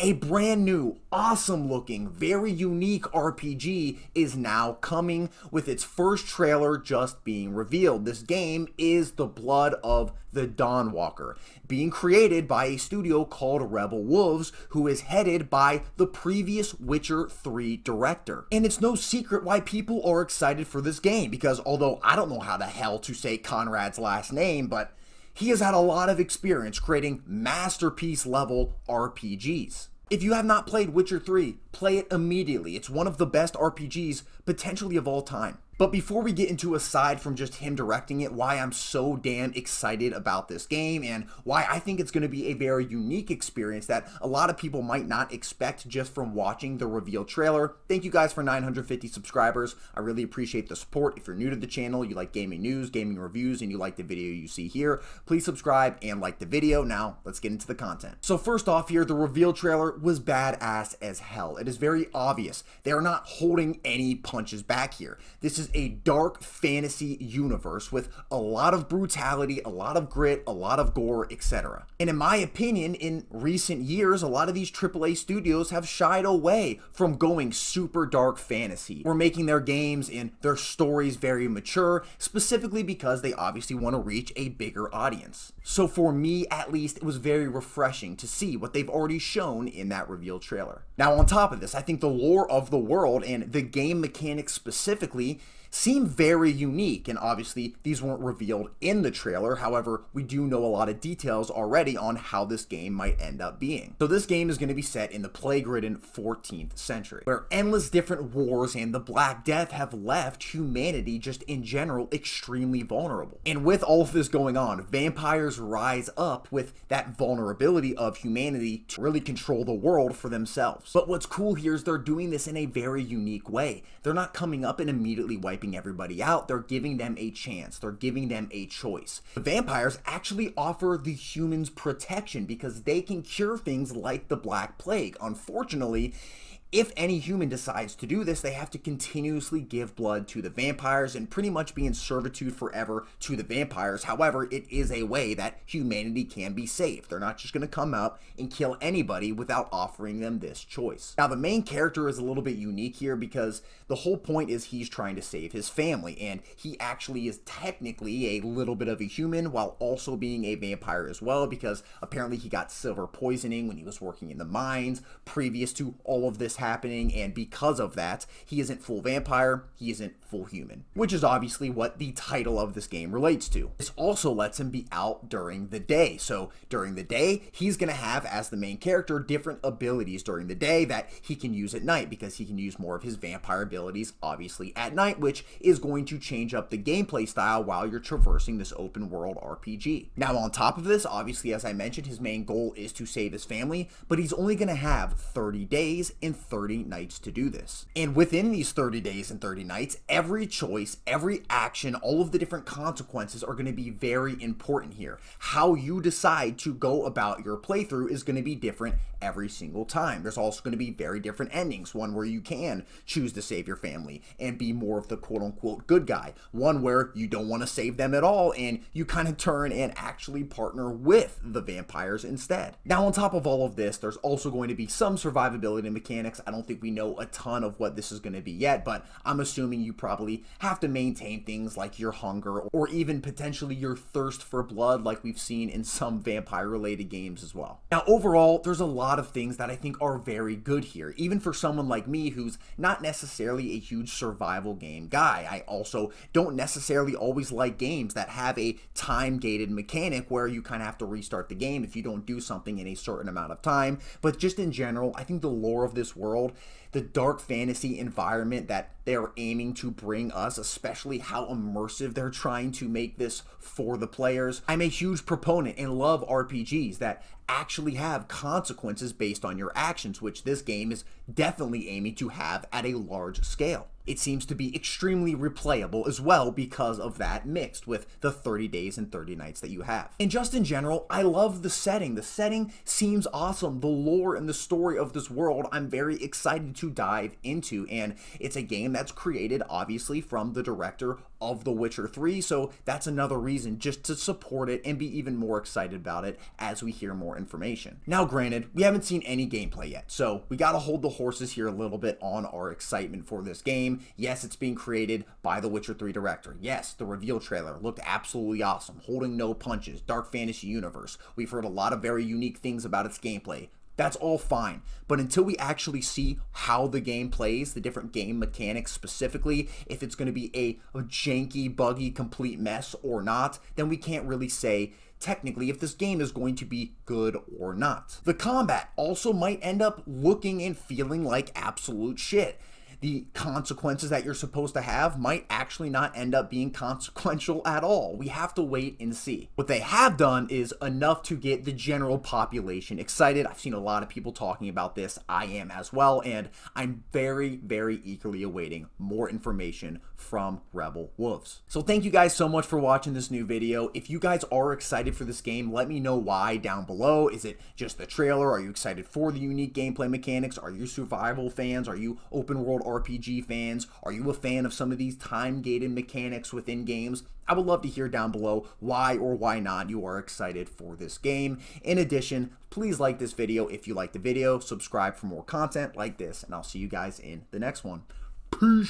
A brand new, awesome looking, very unique RPG is now coming with its first trailer just being revealed. This game is the Blood of the Dawnwalker, being created by a studio called Rebel Wolves, who is headed by the previous Witcher 3 director. And it's no secret why people are excited for this game, because although I don't know how the hell to say Conrad's last name, but he has had a lot of experience creating masterpiece level RPGs. If you have not played Witcher 3, play it immediately. It's one of the best RPGs potentially of all time. But before we get into, aside from just him directing it, why I'm so damn excited about this game and why I think it's going to be a very unique experience that a lot of people might not expect just from watching the reveal trailer. Thank you guys for 950 subscribers. I really appreciate the support. If you're new to the channel, you like gaming news, gaming reviews, and you like the video you see here, please subscribe and like the video. Now, let's get into the content. So first off here, the reveal trailer was badass as hell. It is very obvious. They are not holding any punches back here. This is a dark fantasy universe with a lot of brutality, a lot of grit, a lot of gore, etc. And in my opinion, in recent years, a lot of these AAA studios have shied away from going super dark fantasy. We're making their games and their stories very mature, specifically because they obviously want to reach a bigger audience. So for me, at least, it was very refreshing to see what they've already shown in that reveal trailer. Now, on top of this, I think the lore of the world and the game mechanics specifically seem very unique, and obviously these weren't revealed in the trailer. However, we do know a lot of details already on how this game might end up being. So this game is going to be set in the plague-ridden 14th century, where endless different wars and the Black Death have left humanity just in general extremely vulnerable. And with all of this going on, vampires rise up with that vulnerability of humanity to really control the world for themselves. But what's cool here is they're doing this in a very unique way. They're not coming up and immediately wiping everybody out. They're giving them a chance. They're giving them a choice. The vampires actually offer the humans protection because they can cure things like the Black Plague. Unfortunately, if any human decides to do this, they have to continuously give blood to the vampires and pretty much be in servitude forever to the vampires. However, it is a way that humanity can be saved. They're not just going to come out and kill anybody without offering them this choice. Now, the main character is a little bit unique here because the whole point is he's trying to save his family, and he actually is technically a little bit of a human while also being a vampire as well, because apparently he got silver poisoning when he was working in the mines previous to all of this happening, and because of that, he isn't full vampire, he isn't full human, which is obviously what the title of this game relates to. This also lets him be out during the day. So during the day, he's going to have, as the main character, different abilities during the day that he can use at night, because he can use more of his vampire abilities obviously at night, which is going to change up the gameplay style while you're traversing this open world RPG. Now, on top of this, obviously, as I mentioned, his main goal is to save his family, but he's only going to have 30 days and 30 nights to do this. And within these 30 days and 30 nights, every choice, every action, all of the different consequences are going to be very important here. How you decide to go about your playthrough is going to be different every single time. There's also going to be very different endings. One where you can choose to save your family and be more of the quote-unquote good guy. One where you don't want to save them at all and you kind of turn and actually partner with the vampires instead. Now, on top of all of this, there's also going to be some survivability mechanics. I don't think we know a ton of what this is going to be yet, but I'm assuming you probably have to maintain things like your hunger or even potentially your thirst for blood, like we've seen in some vampire-related games as well. Now, overall, there's a lot of things that I think are very good here, even for someone like me who's not necessarily a huge survival game guy. I also don't necessarily always like games that have a time-gated mechanic where you kind of have to restart the game if you don't do something in a certain amount of time. But just in general, I think the lore of this world, the dark fantasy environment that they're aiming to bring us, especially how immersive they're trying to make this for the players. I'm a huge proponent and love RPGs that actually have consequences based on your actions, which this game is definitely aiming to have at a large scale. it seems to be extremely replayable as well because of that, mixed with the 30 days and 30 nights that you have. And just in general, I love the setting. The setting seems awesome. The lore and the story of this world, I'm very excited to dive into, and it's a game that's created obviously from the director of The Witcher 3, so that's another reason just to support it and be even more excited about it as we hear more information. Now granted, we haven't seen any gameplay yet, so we gotta hold the horses here a little bit on our excitement for this game. Yes, it's being created by The Witcher 3 director. Yes, the reveal trailer looked absolutely awesome, holding no punches, dark fantasy universe. We've heard a lot of very unique things about its gameplay. That's all fine, but until we actually see how the game plays, the different game mechanics specifically, if it's going to be a janky, buggy, complete mess or not, then we can't really say technically if this game is going to be good or not. The combat also might end up looking and feeling like absolute shit. The consequences that you're supposed to have might actually not end up being consequential at all. We have to wait and see. What they have done is enough to get the general population excited. I've seen a lot of people talking about this. I am as well, and I'm very, very eagerly awaiting more information from Rebel Wolves. So thank you guys so much for watching this new video. If you guys are excited for this game, let me know why down below. Is it just the trailer? Are you excited for the unique gameplay mechanics? Are you survival fans? Are you open world RPG fans? Are you a fan of some of these time-gated mechanics within games? I would love to hear down below why or why not you are excited for this game. In addition, please like this video if you like the video, subscribe for more content like this, and I'll see you guys in the next one. Peace!